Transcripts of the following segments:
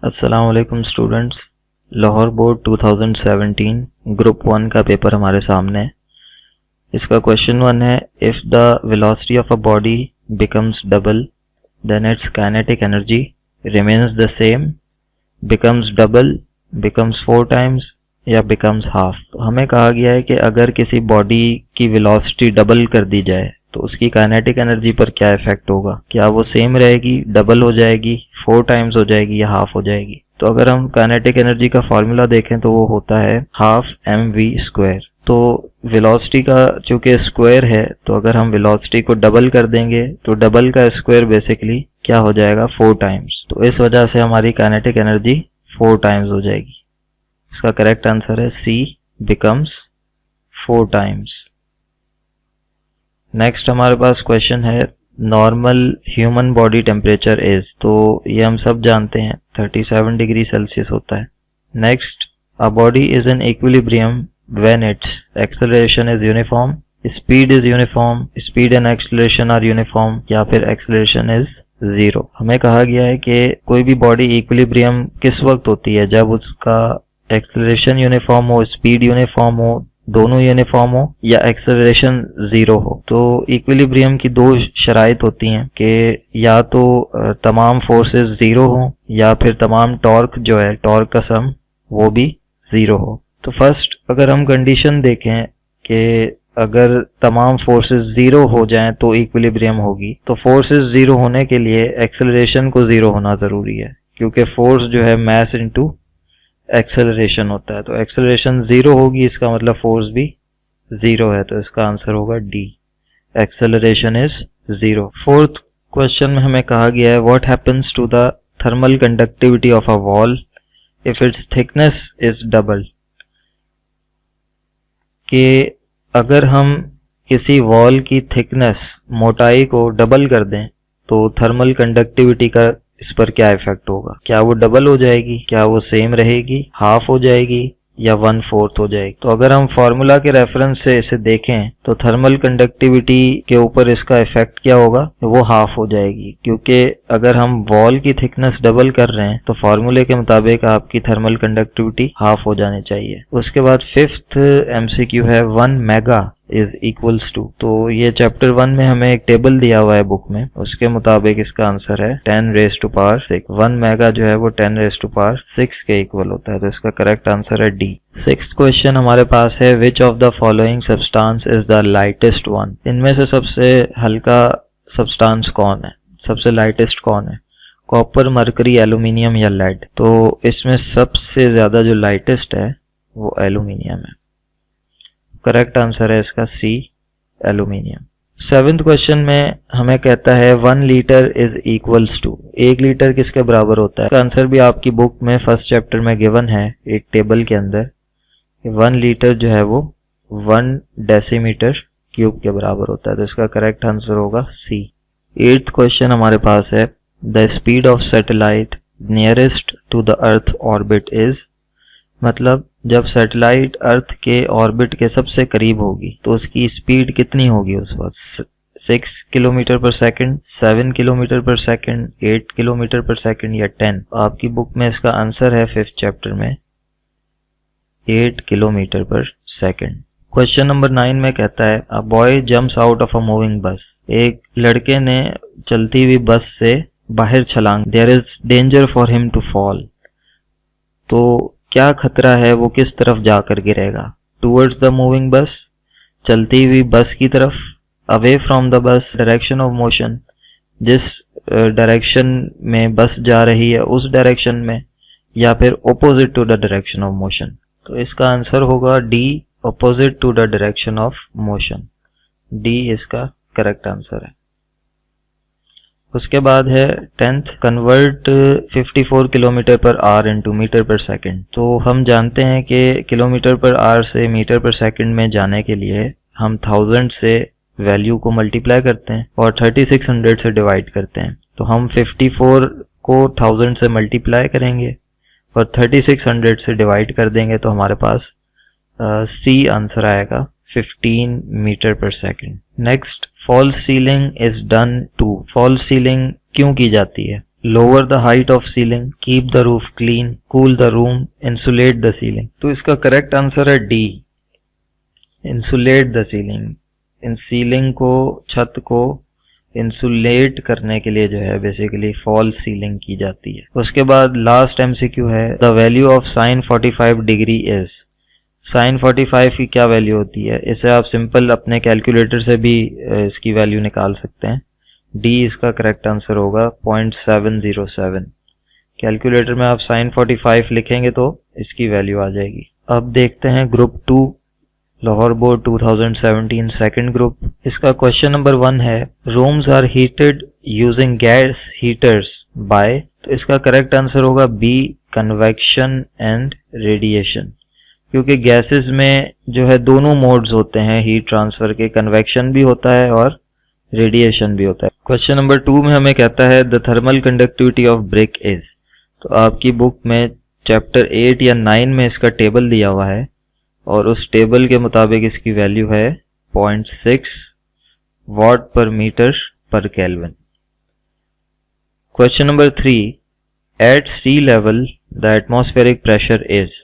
अस्सलाम वालेकुम students. Lahore board 2017 group 1 का पेपर हमारे सामने है। इसका क्वेश्चन 1 है, if the velocity of a body becomes double then its kinetic energy remains the same, becomes double, becomes 4 times या बिकम्स हाफ। तो हमें कहा गया है कि अगर किसी बॉडी की वेलोसिटी डबल कर दी जाए तो उसकी काइनेटिक एनर्जी पर क्या इफेक्ट होगा। क्या वो सेम रहेगी, डबल हो जाएगी, 4 टाइम्स हो जाएगी या हाफ हो जाएगी। तो अगर हम काइनेटिक एनर्जी का फॉर्मूला देखें तो वो होता है हाफ mv²। तो वेलोसिटी का चूंकि स्क्वायर है तो अगर हम वेलोसिटी को डबल कर देंगे तो डबल का स्क्वायर बेसिकली क्या हो जाएगा, 4 टाइम्स। तो इस वजह से हमारी काइनेटिक एनर्जी 4 टाइम्स हो जाएगी। इसका करेक्ट आंसर है सी, बिकम्स 4 टाइम्स। नेक्स्ट हमारे पास क्वेश्चन है, normal human body temperature is. तो ये हम सब जानते हैं 37 डिग्री सेल्सियस होता है। Next, a body is in equilibrium when its acceleration is uniform, speed is uniform, speed and acceleration are uniform या फिर एक्सेलरेशन इज 0। हमें कहा गया है कि कोई भी बॉडी इक्विलिब्रियम किस वक्त होती है, जब उसका एक्सेलरेशन यूनिफॉर्म हो, स्पीड यूनिफॉर्म हो, दोनों यूनिफॉर्म हो या एक्सेलरेशन 0 हो। तो इक्विलिब्रियम की 2 शराइत होती हैं कि या तो तमाम फोर्सेस 0 हो या फिर तमाम टॉर्क जो है, टॉर्क का सम वो भी 0 हो। तो फर्स्ट अगर हम कंडीशन देखें कि अगर तमाम फोर्सेस 0 हो जाएं तो इक्विलिब्रियम होगी, तो फोर्सेस 0 होने के लिए एक्सेलरेशन को 0 होना जरूरी है, क्योंकि फोर्स जो है मैस इनटू एक्सेलरेशन होता है। तो एक्सेलरेशन 0 होगी, इसका मतलब फोर्स भी 0 है। तो इसका आंसर होगा D, acceleration is 0। Fourth question में हमें कहा गया है, what happens to the thermal conductivity of a wall if its thickness is double. कि अगर हम किसी वॉल की थिकनेस, मोटाई को डबल कर दें तो थर्मल कंडक्टिविटी का इस पर क्या इफेक्ट होगा। क्या वो डबल हो जाएगी, क्या वो सेम रहेगी, हाफ हो जाएगी या 1/4 हो जाएगी। तो अगर हम फॉर्मूला के रेफरेंस से इसे देखें तो थर्मल कंडक्टिविटी के ऊपर इसका इफेक्ट क्या होगा, वो हाफ हो जाएगी, क्योंकि अगर हम वॉल की थिकनेस डबल कर रहे हैं तो फॉर्मूले के मुताबिक आपकी थर्मल कंडक्टिविटी हाफ हो जानी चाहिए। उसके बाद 5th MCQ है, 1 मेगा इज इक्वल्स टू। तो ये चैप्टर 1 में हमें एक टेबल दिया हुआ है बुक में, उसके मुताबिक इसका आंसर है 10⁻6। 1 मेगा जो है वो 10⁻6 के इक्वल होता है। तो इसका करेक्ट आंसर है डी। 6th क्वेश्चन हमारे पास है, which of the following substance is the lightest one. इनमें से सबसे हल्का सब्सटेंस कौन है, सबसे लाइटेस्ट कौन है, कॉपर, मरकरी, एल्यूमिनियम या लेड। तो इसमें सबसे ज्यादा जो लाइटेस्ट है वो एल्यूमिनियम है। करेक्ट आंसर है इसका सी, एल्यूमिनियम। 7th क्वेश्चन में हमें कहता है 1 litre is equals to. 1 litre किसके बराबर होता है। आंसर भी आपकी बुक में फर्स्ट चैप्टर में गिवन है एक टेबल के अंदर। 1 लीटर जो है वो 1 डेसीमीटर क्यूब के बराबर होता है। तो इसका करेक्ट आंसर होगा सी। 8th क्वेश्चन हमारे पास है, the speed of satellite nearest to the earth orbit is. मतलब जब सैटेलाइट अर्थ के ऑर्बिट के सबसे करीब होगी तो उसकी स्पीड कितनी होगी उस वक्त। 6 किलोमीटर पर सेकंड, 7 किलोमीटर पर सेकंड, 8 किलोमीटर पर सेकंड या 10। आपकी बुक में इसका आंसर है 5th चैप्टर में 8 किलोमीटर पर सेकंड। क्वेश्चन नंबर 9 में कहता है, a boy jumps out of a moving बस। एक लड़के ने चलती हुई बस से बाहर छलांग, there is danger for him to fall. तो क्या खतरा है, वो किस तरफ जाकर गिरेगा। टूवर्ड्स द मूविंग बस, चलती हुई बस की तरफ, away from the bus, direction of motion, जिस डायरेक्शन में बस जा रही है उस डायरेक्शन में, या फिर opposite to the direction of motion. तो इसका आंसर होगा D, opposite to the direction of motion. D इसका करेक्ट आंसर है। उसके बाद है 10th, convert 54 kilometre per hour into metre per second. तो हम जानते हैं कि किलोमीटर पर आवर से मीटर पर सेकंड में जाने के लिए हम 1000 से वैल्यू को मल्टीप्लाई करते हैं और 3600 से डिवाइड करते हैं। तो हम 54 को 1000 से मल्टीप्लाई करेंगे और 3600 से डिवाइड कर देंगे तो हमारे पास सी आंसर आएगा 15 metre per second. Next, false ceiling is done to. False ceiling क्यों की जाती है। Lower the height of ceiling, keep the roof clean, cool the room, insulate the ceiling. तो इसका करेक्ट आंसर है डी, इंसुलेट द सीलिंग। इन ceiling को, छत को इंसुलेट करने के लिए जो है बेसिकली फॉल सीलिंग की जाती है। उसके बाद लास्ट एमसीक्यू है, the value of sine 45 degree is. Sine 45 की क्या वैल्यू होती है? इसे आप सिंपल अपने कैलकुलेटर से भी इसकी वैल्यू निकाल सकते हैं। डी इसका करेक्ट आंसर होगा 0.707। कैलकुलेटर में आप साइन 45 लिखेंगे तो इसकी वैल्यू आ जाएगी। अब देखते हैं group 2 Lahore board 2017 second group. इसका क्वेश्चन नंबर 1 है, rooms are heated using gas heaters by. तो इसका करेक्ट आंसर होगा बी, कन्वेक्शन एंड रेडिएशन, क्योंकि गैसेस में जो है दोनों मोड्स होते हैं हीट ट्रांसफर के, कन्वेक्शन भी होता है और रेडिएशन भी होता है। क्वेश्चन नंबर 2 में हमें कहता है the thermal conductivity of brick is. तो आपकी बुक में चैप्टर 8 या 9 में इसका टेबल दिया हुआ है और उस टेबल के मुताबिक इसकी वैल्यू है 0.6 वाट per metre per kelvin. Question number 3, at sea level the atmospheric pressure is.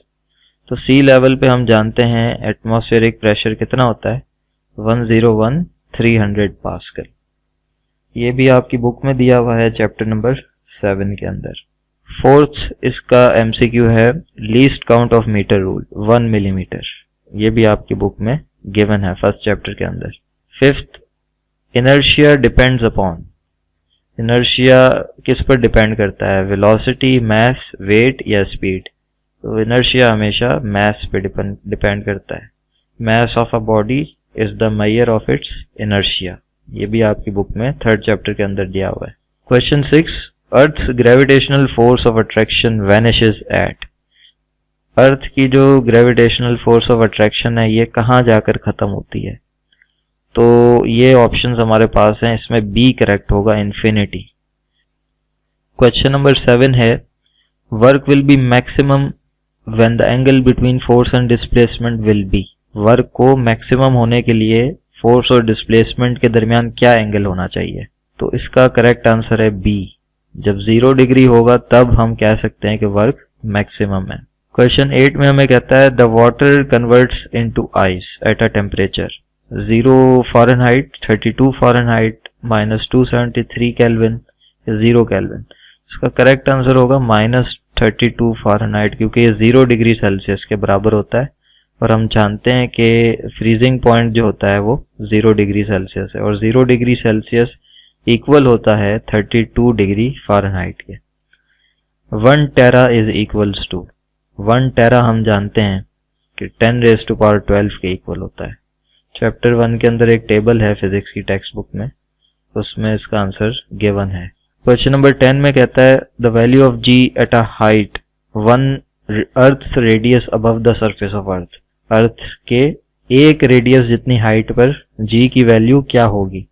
तो सी लेवल पे हम जानते हैं एटमॉस्फेरिक प्रेशर कितना होता है, 101,300 पास्कल। ये भी आपकी बुक में दिया हुआ है चैप्टर नंबर 7 के अंदर। फोर्थ इसका एमसीक्यू है, least count of metre rule 1 millimetre. ये भी आपकी बुक में गिवन है फर्स्ट चैप्टर के अंदर। Fifth, inertia depends upon. Inertia किस पर डिपेंड करता है, वेलोसिटी, मास, वेट या स्पीड। तो इनर्शिया हमेशा मास पे डिपेंड करता है। Mass of a body is the measure of its inertia. ये भी आपकी बुक में थर्ड चैप्टर के अंदर दिया हुआ है। Question 6, earth's gravitational force of attraction vanishes at. Earth की जो ग्रेविटेशनल फोर्स ऑफ अट्रैक्शन है ये कहाँ जाकर खत्म होती है? तो ये ऑप्शंस हमारे पास हैं, इसमें बी करेक्ट होगा, इन्फिनिटी। क्वेश्चन नंबर 7 है, work will be maximum when the angle between force and displacement will be. Work को मैक्सिमम होने के लिए फोर्स और डिस्प्लेसमेंट के दरमियान क्या एंगल होना चाहिए? तो इसका करेक्ट आंसर है बी, जब 0 डिग्री होगा तब हम कह सकते हैं कि वर्क मैक्सिमम है। क्वेश्चन 8 में हमें कहता है the water converts into ice at a temperature 0 Fahrenheit, 32 Fahrenheit, -273 kelvin या 0 केल्विन। इसका करेक्ट आंसर होगा -32 फ़ारेनहाइट, क्योंकि ये 0 डिग्री सेल्सियस के बराबर होता है और हम जानते हैं कि फ्रीजिंग पॉइंट जो होता है वो 0 डिग्री सेल्सियस है और 0 डिग्री सेल्सियस इक्वल होता है 32 डिग्री फ़ारेनहाइट के। 1 टेरा इज इक्वल्स टू, 1 टेरा हम जानते हैं कि 10⁻12 के इक्वल होता है। चैप्टर 1 के अंदर एक टेबल है फिजिक्स की टेक्स्ट बुक में, उसमें इसका आंसर गिवन है। क्वेश्चन नंबर 10 में कहता है the value of g at a height 1 earth's radius above the surface of earth. Earth के एक रेडियस जितनी हाइट पर जी की वैल्यू क्या होगी?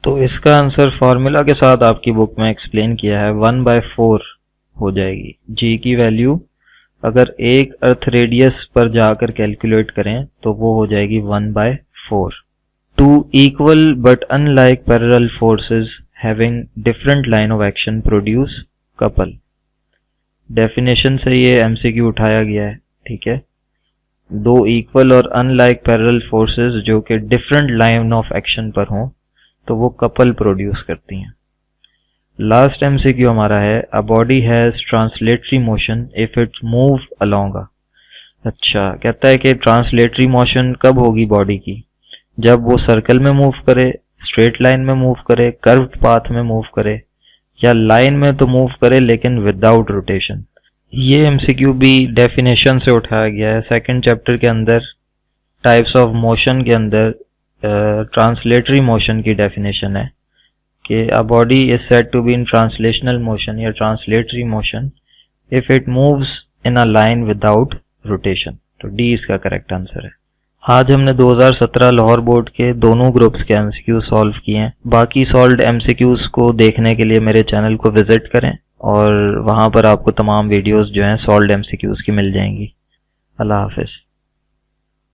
तो इसका आंसर फॉर्मूला के साथ आपकी बुक में एक्सप्लेन किया है, 1/4 हो जाएगी। जी की वैल्यू अगर एक अर्थ रेडियस पर जाकर कैलकुलेट करें तो वो हो जाएगी 1/4। Two equal but unlike parallel forces having different line of action produce couple. Definition से ये एमसीक्यू उठाया गया है, ठीक है। दो इक्वल और अनलाइक पैरेलल फोर्सेस जो कि डिफरेंट लाइन ऑफ एक्शन पर हों तो वो कपल प्रोड्यूस करती हैं। लास्ट एमसीक्यू हमारा है a body has translatory motion if it move along a. अच्छा, कहता है कि ट्रांसलेटरी मोशन कब होगी बॉडी की? जब वो सर्कल में मूव करे, स्ट्रेट लाइन में मूव करे, कर्व्ड पाथ में मूव करे या लाइन में तो मूव करे लेकिन विदाउट रोटेशन। ये एमसीक्यू भी डेफिनेशन से उठाया गया है। सेकंड चैप्टर के अंदर टाइप्स ऑफ मोशन के अंदर ट्रांसलेटरी मोशन की डेफिनेशन है कि a body is said to be in translational motion या translatory motion if it moves in a line without rotation. तो डी इसका करेक्ट आंसर है। आज हमने 2017 लाहौर बोर्ड के दोनों ग्रुप्स के एमसीक्यू सॉल्व किए हैं। बाकी सॉल्व्ड एमसीक्यूज को देखने के लिए मेरे चैनल को विजिट करें और वहां पर आपको तमाम वीडियोस जो हैं सॉल्व्ड एमसीक्यूज की मिल जाएंगी। अल्लाह हाफिज।